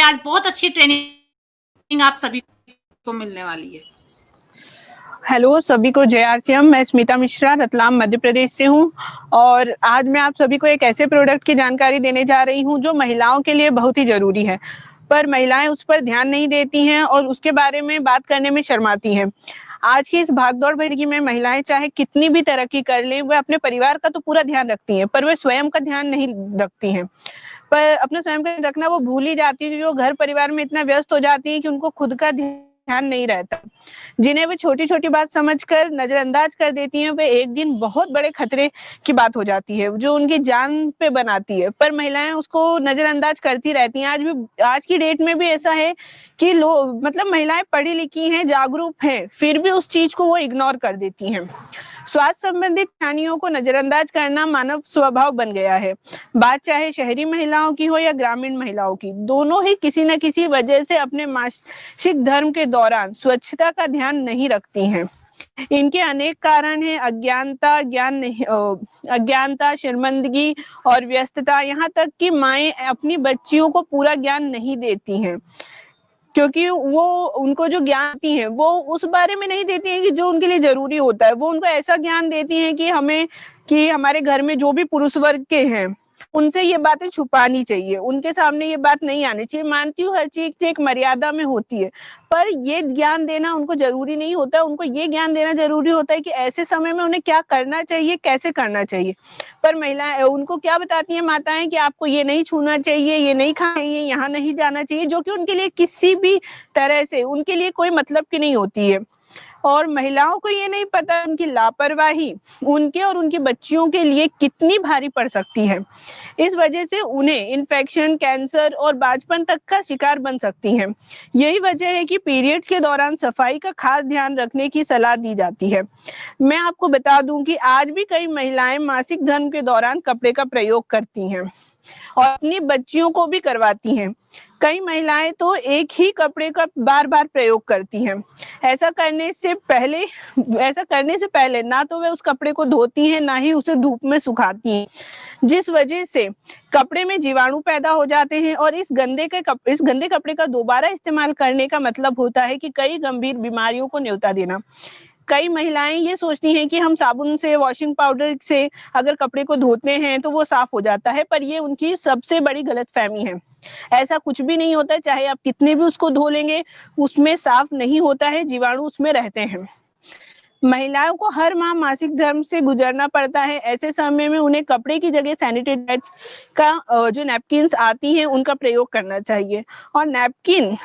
आज बहुत अच्छी ट्रेनिंग आप सभी को मिलने वाली है। हेलो सभी को, जय आरसीएम। मैं स्मिता मिश्रा रतलाम मध्य प्रदेश से हूँ और आज मैं आप सभी को एक ऐसे प्रोडक्ट की जानकारी देने जा रही हूँ जो महिलाओं के लिए बहुत ही ज़रूरी है, पर महिलाएं उस पर ध्यान नहीं देती हैं और उसके बारे में बात करने में शर्माती हैं। आज की इस भागदौड़ भरी में महिलाएं चाहे कितनी भी तरक्की कर लें, वह अपने परिवार का तो पूरा ध्यान रखती हैं, पर वे स्वयं का ध्यान नहीं रखती हैं। पर अपने स्वयं का रखना वो भूल ही जाती है, क्योंकि वो घर परिवार में इतना व्यस्त हो जाती है कि उनको खुद का ध्यान नहीं रहता। जिन्हें वे छोटी छोटी बात समझकर नजरअंदाज कर देती हैं, वे एक दिन बहुत बड़े खतरे की बात हो जाती है जो उनकी जान पे बनाती है। पर महिलाएं उसको नजरअंदाज करती रहती हैं। आज की डेट में भी ऐसा है कि लोग महिलाएं पढ़ी लिखी हैं, जागरूक हैं, फिर भी उस चीज को वो इग्नोर कर देती हैं। स्वास्थ्य संबंधित हानियों को नजरअंदाज करना मानव स्वभाव बन गया है। बात चाहे शहरी महिलाओं की हो या ग्रामीण महिलाओं की, दोनों ही किसी न किसी वजह से अपने मासिक धर्म के दौरान स्वच्छता का ध्यान नहीं रखती हैं। इनके अनेक कारण हैं: अज्ञानता, शर्मिंदगी और व्यस्तता। यहाँ तक कि माएं अपनी बच्चियों को पूरा ज्ञान नहीं देती हैं, क्योंकि वो उनको जो ज्ञान देती हैं वो उस बारे में नहीं देती हैं कि जो उनके लिए जरूरी होता है। वो उनको ऐसा ज्ञान देती हैं कि हमारे घर में जो भी पुरुष वर्ग के हैं उनसे ये बातें छुपानी चाहिए, उनके सामने ये बात नहीं आनी चाहिए। मानती हूँ हर चीज एक मर्यादा में होती है, पर ये ज्ञान देना उनको जरूरी नहीं होता। उनको ये ज्ञान देना जरूरी होता है कि ऐसे समय में उन्हें क्या करना चाहिए, कैसे करना चाहिए। पर महिलाएं उनको क्या बताती हैं, माताएं, कि आपको ये नहीं छूना चाहिए, ये नहीं खाना चाहिए, यहाँ नहीं जाना चाहिए, जो कि उनके लिए किसी भी तरह से उनके लिए कोई मतलब की नहीं होती है। और महिलाओं को ये नहीं पता उनकी लापरवाही उनके और उनकी बच्चियों के लिए कितनी भारी पड़ सकती है। इस वजह से उन्हें इन्फेक्शन, कैंसर और बांझपन तक का शिकार बन सकती हैं। यही वजह है कि पीरियड्स के दौरान सफाई का खास ध्यान रखने की सलाह दी जाती है। मैं आपको बता दूं कि आज भी कई महिलाएं मासिक धर्म के दौरान कपड़े का प्रयोग करती हैं और अपनी बच्चियों को भी करवाती हैं। कई महिलाएं तो एक ही कपड़े का बार बार प्रयोग करती हैं। ऐसा करने से पहले ना तो वे उस कपड़े को धोती हैं, ना ही उसे धूप में सुखाती हैं, जिस वजह से कपड़े में जीवाणु पैदा हो जाते हैं। और इस गंदे कपड़े का दोबारा इस्तेमाल करने का मतलब होता है कि कई गंभीर बीमारियों को न्योता देना। कई महिलाएं ये सोचती हैं कि हम साबुन से, वॉशिंग पाउडर से अगर कपड़े को धोते हैं तो वो साफ हो जाता है, पर ये उनकी सबसे बड़ी गलतफहमी है। ऐसा कुछ भी नहीं होता। चाहे आप कितने भी उसको धो लेंगे, उसमें साफ नहीं होता है, जीवाणु उसमें रहते हैं। महिलाओं को हर माह मासिक धर्म से गुजरना पड़ता है। ऐसे समय में उन्हें कपड़े की जगह सैनिटरी पैड का जो नैपकिन्स आती हैं उनका प्रयोग करना चाहिए। और नैपकिन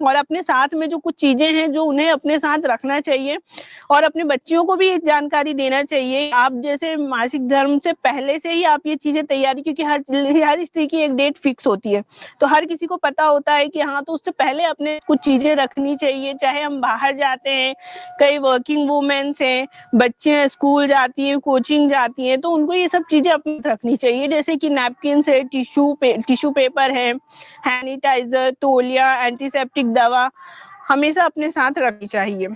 और अपने साथ में जो कुछ चीजें हैं जो उन्हें अपने साथ रखना चाहिए, और अपने बच्चियों को भी ये जानकारी देना चाहिए। आप जैसे मासिक धर्म से पहले से ही आप ये चीजें तैयारी, क्योंकि हर स्त्री की एक डेट फिक्स होती है, तो हर किसी को पता होता है कि हाँ, तो उससे पहले अपने कुछ चीजें रखनी चाहिए। चाहे हम बाहर जाते हैं, कई वर्किंग वुमेन्स हैं, बच्चे स्कूल जाती हैं, कोचिंग जाती हैं, तो उनको ये सब चीजें अपने रखनी चाहिए, जैसे कि नैपकिन है, टिश्यू पेपर है, सैनिटाइजर, तौलिया, एंटीसेप्टिक दवा हमेशा अपने साथ रखनी चाहिए।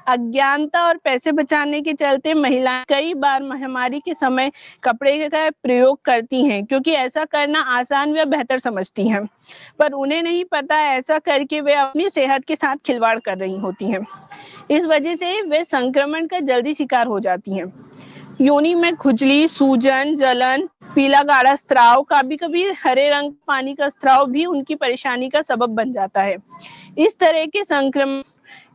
अज्ञानता और पैसे बचाने के चलते महिलाएं कई बार महामारी के समय कपड़े का प्रयोग करती हैं, क्योंकि ऐसा करना आसान व बेहतर समझती हैं, पर उन्हें नहीं पता ऐसा करके वे अपनी सेहत के साथ खिलवाड़ कर रही होती हैं। इस वजह से वे संक्रमण का जल्दी शिकार हो जाती हैं। योनि में खुजली, सूजन, जलन, पीला गाढ़ा स्त्राव, कभी कभी हरे रंग पानी का स्त्राव भी उनकी परेशानी का सबब बन जाता है। इस तरह के संक्रमण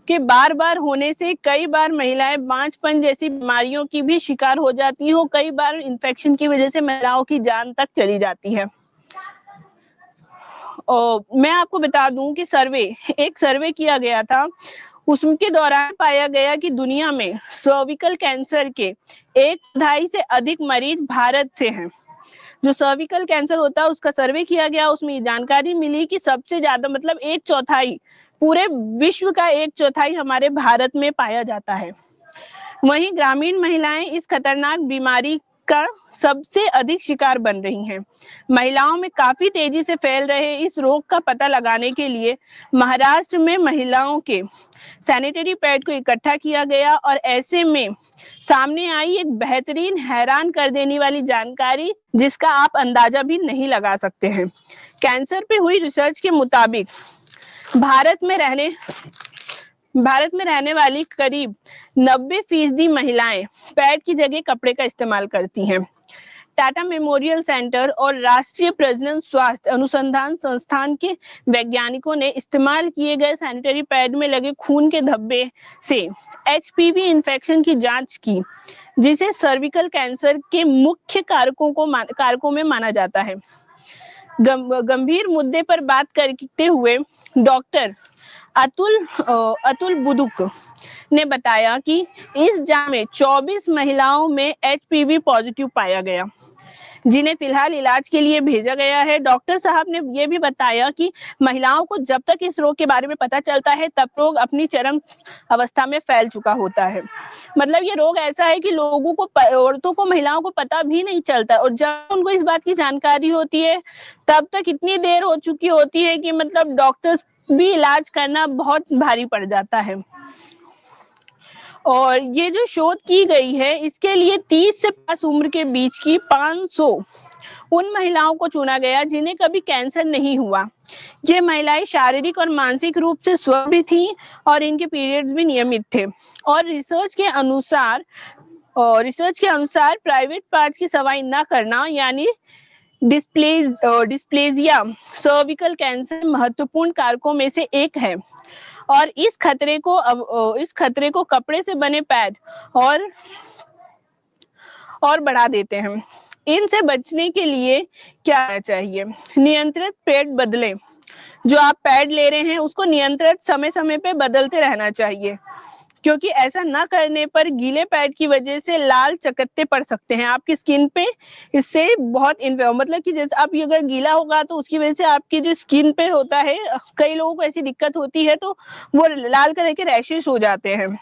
के बार बार होने से कई बार महिलाएं बांझपन जैसी बीमारियों की भी शिकार हो जाती हैं। कई बार इन्फेक्शन की वजह से महिलाओं की जान तक चली जाती है। और मैं आपको बता दूं कि एक सर्वे किया गया था, उसके दौरान पाया गया कि दुनिया में सर्विकल कैंसर के 1/2 से अधिक मरीज भारत से हैं। जो सर्विकल कैंसर होता है उसका सर्वे किया गया, उसमें जानकारी मिली कि सबसे ज्यादा 1/4 पूरे विश्व का 1/4 हमारे भारत में पाया जाता है। वहीं ग्रामीण महिलाएं इस खतरनाक बीमारी का सबसे अधिक शिकार बन रही हैं। महिलाओं में काफी तेजी से फैल रहे इस रोग का पता लगाने के लिए महाराष्ट्र में महिलाओं के सैनिटरी पैड को इकट्ठा किया गया, और ऐसे में सामने आई एक बेहतरीन, हैरान कर देने वाली जानकारी जिसका आप अंदाजा भी नहीं लगा सकते हैं। कैंसर पे हुई रिसर्च के मुताबिक भारत में रहने वाली करीब 90% महिलाएं पैड की जगह कपड़े का इस्तेमाल करती हैं। टाटा मेमोरियल सेंटर और राष्ट्रीय प्रजनन स्वास्थ्य अनुसंधान संस्थान के वैज्ञानिकों ने इस्तेमाल किए गए सैनिटरी पैड में लगे खून के धब्बे से एचपीवी इन्फेक्शन की जांच की, जिसे सर्विकल कैंसर के मुख्य कारकों में माना जाता है। गंभीर मुद्दे पर बात करते हुए डॉक्टर अतुल बुदुक ने बताया कि इस जांच में 24 महिलाओं में एचपीवी पॉजिटिव पाया गया, जिन्हें फिलहाल इलाज के लिए भेजा गया है। डॉक्टर साहब ने यह भी बताया कि महिलाओं को जब तक इस रोग के बारे में पता चलता है तब रोग अपनी चरम अवस्था में फैल चुका होता है। मतलब ये रोग ऐसा है कि लोगों को, औरतों को, महिलाओं को पता भी नहीं चलता, और जब उनको इस बात की जानकारी होती है तब तक इतनी देर हो चुकी होती है कि मतलब डॉक्टर्स भी इलाज करना बहुत भारी पड़ जाता है। और ये जो शोध की गई है इसके लिए 30 से 5 उम्र के बीच की 500 उन महिलाओं को चुना गया जिन्हें कभी कैंसर नहीं हुआ। ये महिलाएं शारीरिक और मानसिक रूप से स्वस्थ भी थीं और इनके पीरियड्स भी नियमित थे। और रिसर्च के अनुसार प्राइवेट पार्ट्स की सफाई न करना यानी डिस्प्लेजिया सर्विकल कैंसर महत्वपूर्ण कारकों में से एक है, और इस खतरे को कपड़े से बने पैड और बढ़ा देते हैं। इनसे बचने के लिए क्या करना चाहिए? नियंत्रित पैड बदलें। जो आप पैड ले रहे हैं उसको नियंत्रित समय समय पे बदलते रहना चाहिए, क्योंकि ऐसा ना करने पर गीले पैड की वजह से लाल चकत्ते पड़ सकते हैं आपकी स्किन पे। इससे बहुत मतलब कि जैसे आप अगर गीला होगा तो उसकी वजह से आपकी जो स्किन पे होता है, कई लोगों को ऐसी दिक्कत होती है तो वो लाल कलर के रैशेस हो जाते हैं।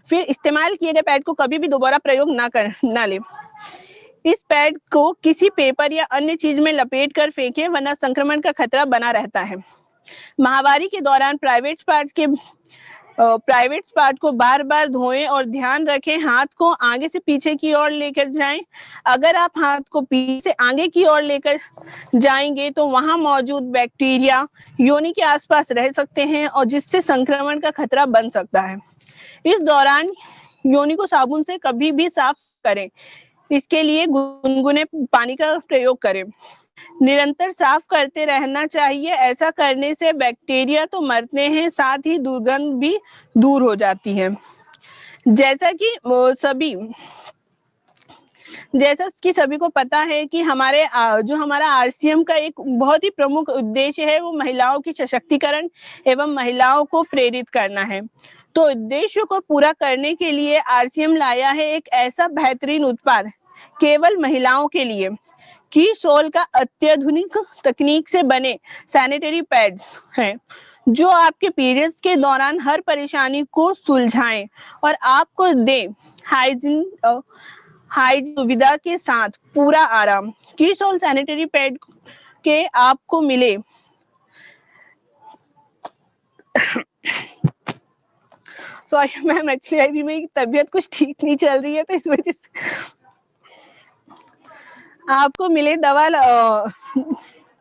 फिर इस्तेमाल किए गए पैड को कभी भी दोबारा प्रयोग ना लें। इस पैड को किसी पेपर या अन्य चीज में लपेट कर फेंकें, वरना संक्रमण का खतरा बना रहता है। महामारी के दौरान प्राइवेट पार्ट को बार बार धोएं और ध्यान रखें हाथ को आगे से पीछे की ओर लेकर जाएं। अगर आप हाथ को पीछे से आगे की ओर लेकर जाएंगे तो वहां मौजूद बैक्टीरिया योनि के आसपास रह सकते हैं और जिससे संक्रमण का खतरा बन सकता है। इस दौरान योनि को साबुन से कभी भी साफ करें। इसके लिए गुनगुने पानी का प्रयोग करें। निरंतर साफ करते रहना चाहिए। ऐसा करने से बैक्टीरिया तो मरते हैं, साथ ही दुर्गंध भी दूर हो जाती है। जैसा कि सभी को पता है कि हमारा आरसीएम का एक बहुत ही प्रमुख उद्देश्य है वो महिलाओं की सशक्तिकरण एवं महिलाओं को प्रेरित करना है। तो उद्देश्य को पूरा करने के लिए आरसीएम लाया है एक ऐसा बेहतरीन उत्पाद केवल महिलाओं के लिए, कीसोल का अत्याधुनिक तकनीक से बने सैनिटरी पैड्स हैं जो आपके पीरियड्स के दौरान हर परेशानी को सुलझाएं और आपको दे हाइजीन सुविधा के साथ पूरा आराम। कीसोल सैनिटरी पैड के आपको मिले सॉरी मैम, एक्चुअली अभी मेरी तबीयत कुछ ठीक नहीं चल रही है तो इस वजह से आपको मिले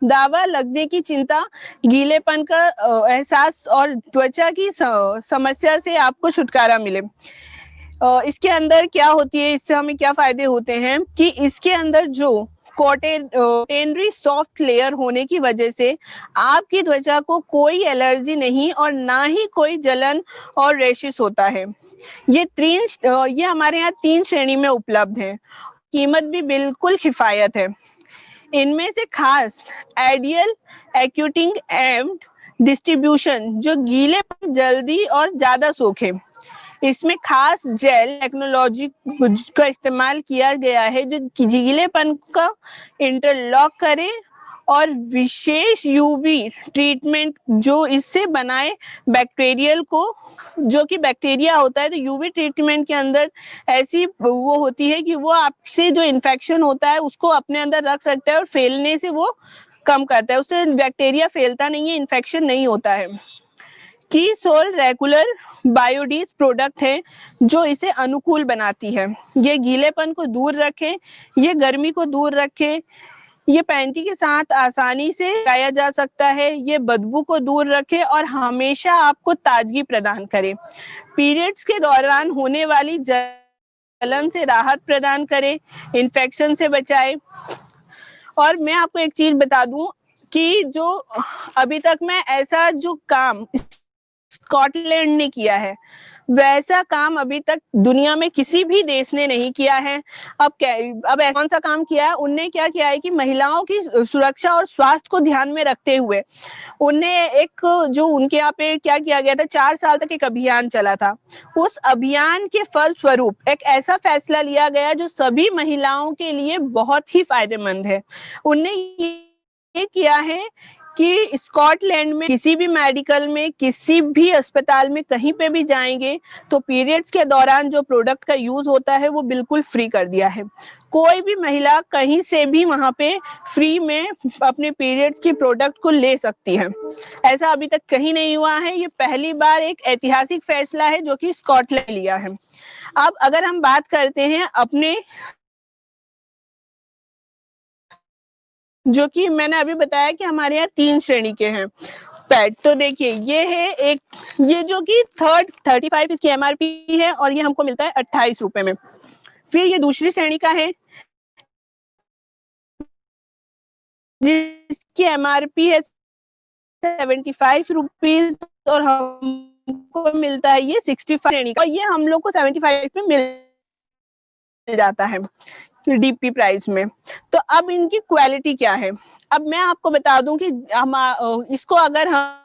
दावा लगने की चिंता, गीलेपन का एहसास और त्वचा की समस्या से आपको छुटकारा मिले। इसके अंदर क्या होती है, इससे हमें क्या फायदे होते हैं कि इसके अंदर जो कॉटेनरी सॉफ्ट लेयर होने की वजह से आपकी त्वचा को कोई एलर्जी नहीं और ना ही कोई जलन और रैशेस होता है। ये हमारे यहाँ 3 श्रेणी में उपलब्ध है। कीमत भी बिल्कुल किफायत है। इनमें से खास आइडियल एक्यूटिंग एंड डिस्ट्रीब्यूशन जो गीले पर जल्दी और ज्यादा सोखे। इसमें खास जेल टेक्नोलॉजी का इस्तेमाल किया गया है जो गीलेपन का इंटरलॉक करे और विशेष यूवी ट्रीटमेंट जो इससे बनाए बैक्टीरियल को, जो कि बैक्टीरिया होता है तो यूवी ट्रीटमेंट के अंदर ऐसी वो होती है कि वो आपसे जो इन्फेक्शन होता है उसको अपने अंदर रख सकता है और फैलने से वो कम करता है। उससे बैक्टीरिया फैलता नहीं है, इन्फेक्शन नहीं होता है। कीसोल रेगुलर बायोडीज प्रोडक्ट है जो इसे अनुकूल बनाती है। ये गीलेपन को दूर रखे, ये गर्मी को दूर रखे, ये पैंटी के साथ आसानी से लगाया जा सकता है। ये बदबू को दूर रखे और हमेशा आपको ताजगी प्रदान करे। पीरियड्स के दौरान होने वाली जलन से राहत प्रदान करे, इन्फेक्शन से बचाए। और मैं आपको एक चीज बता दूं कि जो अभी तक मैं ऐसा जो काम स्कॉटलैंड ने किया है, वैसा काम अभी तक दुनिया में किसी भी देश ने नहीं किया है। अब ऐसा कौन सा काम किया है? उनने क्या किया है कि महिलाओं की सुरक्षा और स्वास्थ्य को ध्यान में रखते हुए उनने एक जो उनके यहाँ पे क्या किया गया था, 4 साल तक एक अभियान चला था। उस अभियान के फलस्वरूप एक ऐसा फैसला लिया गया जो सभी महिलाओं के लिए बहुत ही फायदेमंद है। उनने ये किया है कि स्कॉटलैंड में किसी भी मेडिकल में, किसी भी अस्पताल में, कहीं पे भी जाएंगे तो पीरियड्स के दौरान जो प्रोडक्ट का यूज होता है वो बिल्कुल फ्री कर दिया है। कोई भी महिला कहीं से भी वहां पे फ्री में अपने पीरियड्स की प्रोडक्ट को ले सकती है। ऐसा अभी तक कहीं नहीं हुआ है। ये पहली बार एक ऐतिहासिक फैसला है जो कि स्कॉटलैंड लिया है। अब अगर हम बात करते हैं अपने, जो कि मैंने अभी बताया कि हमारे यहाँ 3 श्रेणी के हैं पैड। तो देखिए ये है एक, ये जो कि 35 इसकी एमआरपी है और ये हमको मिलता है 28 रुपए में। फिर ये दूसरी श्रेणी का है जिसकी एमआरपी है 75 रुपीज और हमको मिलता है ये 65 श्रेणी का, और ये हम लोग को 75 में मिल जाता है डीपी प्राइस में। तो अब इनकी क्वालिटी क्या है? अब मैं आपको बता दूं कि हम इसको अगर हम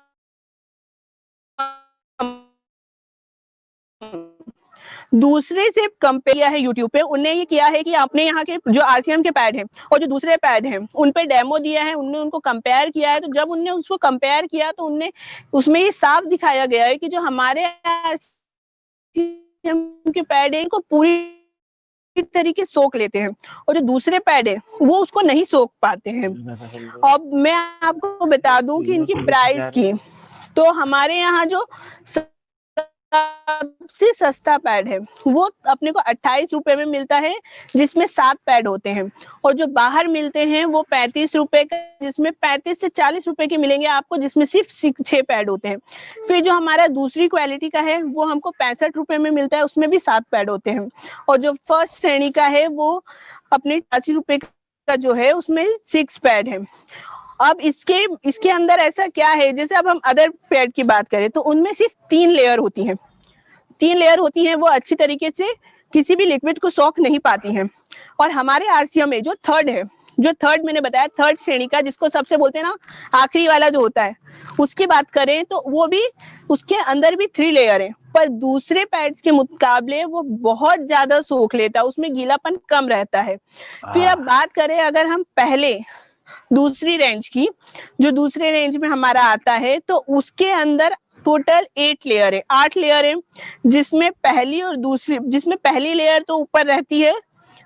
दूसरे से कंपेयर किया है यूट्यूब पे, उनने ये किया है कि आपने यहाँ के जो आरसीएम के पैड हैं और जो दूसरे पैड हैं उन पे डेमो दिया है, उनने उनको कंपेयर किया है। तो जब उनने उसको कंपेयर किया तो उनने उसमें ये साफ दिखाया गया है कि जो हमारे आरसीएम के पैड है इनको पूरी तरीके सोख लेते हैं और जो दूसरे पैड है वो उसको नहीं सोख पाते हैं। अब मैं आपको बता दूं कि इनकी प्राइस की, तो हमारे यहाँ जो सबसे सस्ता पैड है वो अपने को 28 रुपए में मिलता है जिसमें 7 पैड होते हैं, और जो बाहर मिलते हैं वो 35 रुपए का, जिसमें 35 से 40 रुपए के मिलेंगे आपको, जिसमें सिर्फ 6 पैड होते हैं। फिर जो हमारा दूसरी क्वालिटी का है वो हमको 65 रुपए में मिलता है, उसमें भी 7 पैड होते हैं। और जो फर्स्ट श्रेणी का है वो अपने 80 रुपए का जो है उसमें 6 पैड है। अब इसके अंदर ऐसा क्या है, जैसे अब हम अदर पैड की बात करें तो उनमें सिर्फ 3 लेयर होती हैं। 3 लेयर होती हैं, वो अच्छी तरीके से किसी भी लिक्विड को सोख नहीं पाती हैं। और हमारे आरसीएम में जो थर्ड है, जो थर्ड मैंने बताया, थर्ड श्रेणी का, जिसको सबसे बोलते हैं ना आखिरी वाला जो होता है, उसकी बात करें तो वो भी, उसके अंदर भी 3 लेयर है, पर दूसरे पैड्स के मुकाबले वो बहुत ज्यादा सोख लेता है, उसमें गीलापन कम रहता है। फिर अब बात करें अगर हम पहले दूसरी रेंज की, जो दूसरे रेंज में हमारा आता है, तो उसके अंदर टोटल 8 लेयर है, 8 लेयर है, जिसमें पहली लेयर तो ऊपर रहती है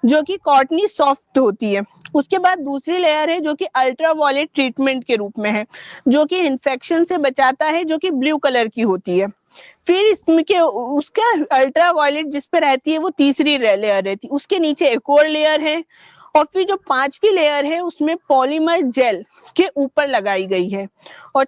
जो कि कॉटनी सॉफ्ट होती है। उसके बाद दूसरी लेयर है जो कि अल्ट्रा वायलेट ट्रीटमेंट के रूप में है, जो कि इन्फेक्शन से बचाता है, जो कि ब्लू कलर की होती है। फिर इसमें के उसका अल्ट्रा वायलेट जिस पे रहती है वो तीसरी लेयर रहती है, उसके नीचे एक और लेयर है, और फिर जो 5वीं लेयर है उसमें पॉलीमर जेल के ऊपर लगाई गई है, और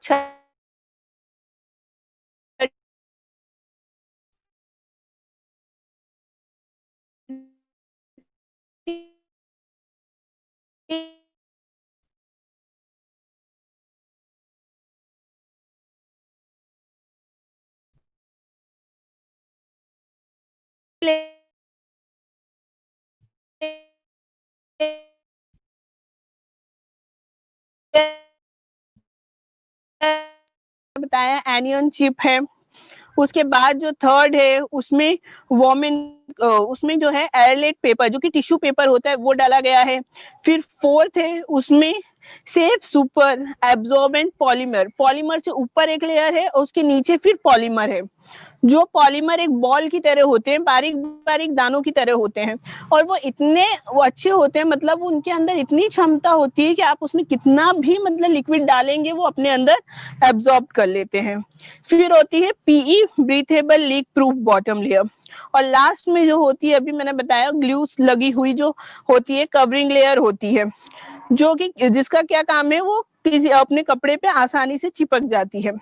बताया एनियन चिप है। उसके बाद जो थर्ड है उसमें उसमें जो है एयरलेट पेपर, जो कि टिश्यू पेपर होता है, वो डाला गया है। फिर फोर्थ है उसमें सेफ सुपर एब्जॉर्बेंट पॉलीमर से ऊपर एक लेयर है और उसके नीचे फिर पॉलीमर है। जो पॉलीमर एक बॉल की तरह होते हैं, बारीक बारीक दानों की तरह होते हैं, और वो अच्छे होते हैं, मतलब उनके अंदर इतनी क्षमता होती है कि आप उसमें कितना भी मतलब लिक्विड डालेंगे वो अपने अंदर एब्जॉर्ब कर लेते हैं। फिर होती है PE breathable leak proof bottom layer, और लास्ट में जो होती है, अभी मैंने बताया ग्लू लगी हुई जो होती है, कवरिंग लेयर होती है, जो कि जिसका क्या काम है, वो किसी अपने कपड़े पे आसानी से चिपक जाती है।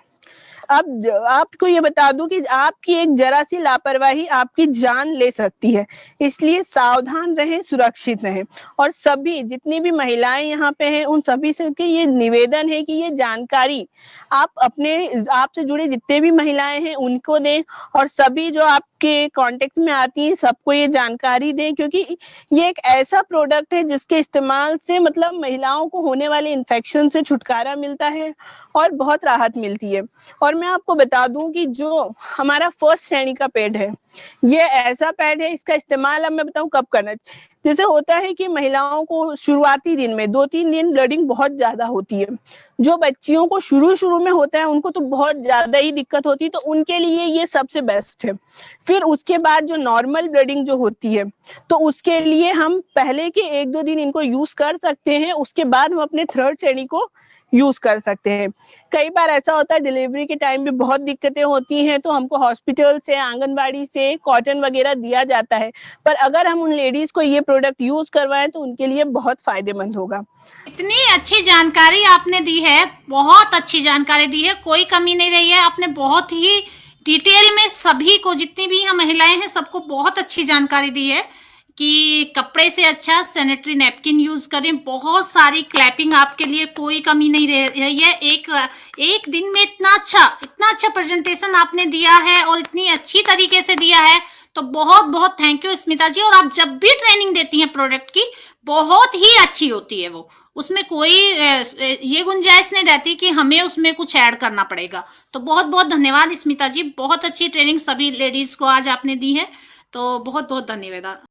अब आपको ये बता दूं कि आपकी एक जरा सी लापरवाही आपकी जान ले सकती है, इसलिए सावधान रहें, सुरक्षित रहें। और सभी जितनी भी महिलाएं यहाँ पे हैं, उन सभी से के ये निवेदन है कि ये जानकारी आप अपने आपसे जुड़ी जितने भी महिलाएं हैं उनको दें, और सभी जो आपके कांटेक्ट में आती हैं सबको ये जानकारी दें, क्योंकि ये एक ऐसा प्रोडक्ट है जिसके इस्तेमाल से मतलब महिलाओं को होने वाले इन्फेक्शन से छुटकारा मिलता है और बहुत राहत मिलती है। और मैं आपको बता दूं कि जो हमारा फर्स्ट श्रेणी का पैड है, ये ऐसा पैड है, इसका इस्तेमाल अब मैं बताऊं कब करना। जैसे होता है कि महिलाओं को शुरुआती दिन में 2-3 दिन ब्लीडिंग बहुत ज्यादा होती है, जो बच्चियों को शुरू शुरू में होता है उनको तो बहुत ज्यादा ही दिक्कत होती है, तो उनके लिए ये सबसे बेस्ट है। फिर उसके बाद जो नॉर्मल ब्लीडिंग जो होती है, तो उसके लिए हम पहले के 1-2 दिन इनको यूज कर सकते हैं, उसके बाद हम अपने थर्ड श्रेणी को यूज कर सकते हैं। कई बार ऐसा होता है डिलीवरी के टाइम भी बहुत दिक्कतें होती हैं, तो हमको हॉस्पिटल से, आंगनबाड़ी से कॉटन वगैरह दिया जाता है, पर अगर हम उन लेडीज को ये प्रोडक्ट यूज करवाएं तो उनके लिए बहुत फायदेमंद होगा। इतनी अच्छी जानकारी आपने दी है, बहुत अच्छी जानकारी दी है, कोई कमी नहीं रही है। आपने बहुत ही डिटेल में सभी को, जितनी भी यहाँ महिलाएं हैं सबको बहुत अच्छी जानकारी दी है कि कपड़े से अच्छा सैनिटरी नैपकिन यूज करें। बहुत सारी क्लैपिंग आपके लिए, कोई कमी नहीं रह रही है। एक दिन में इतना अच्छा प्रेजेंटेशन आपने दिया है और इतनी अच्छी तरीके से दिया है, तो बहुत बहुत थैंक यू स्मिता जी। और आप जब भी ट्रेनिंग देती हैं प्रोडक्ट की, बहुत ही अच्छी होती है वो, उसमें कोई ये गुंजाइश नहीं रहती कि हमें उसमें कुछ ऐड करना पड़ेगा। तो बहुत बहुत धन्यवाद स्मिता जी, बहुत अच्छी ट्रेनिंग सभी लेडीज को आज आपने दी है, तो बहुत बहुत धन्यवाद।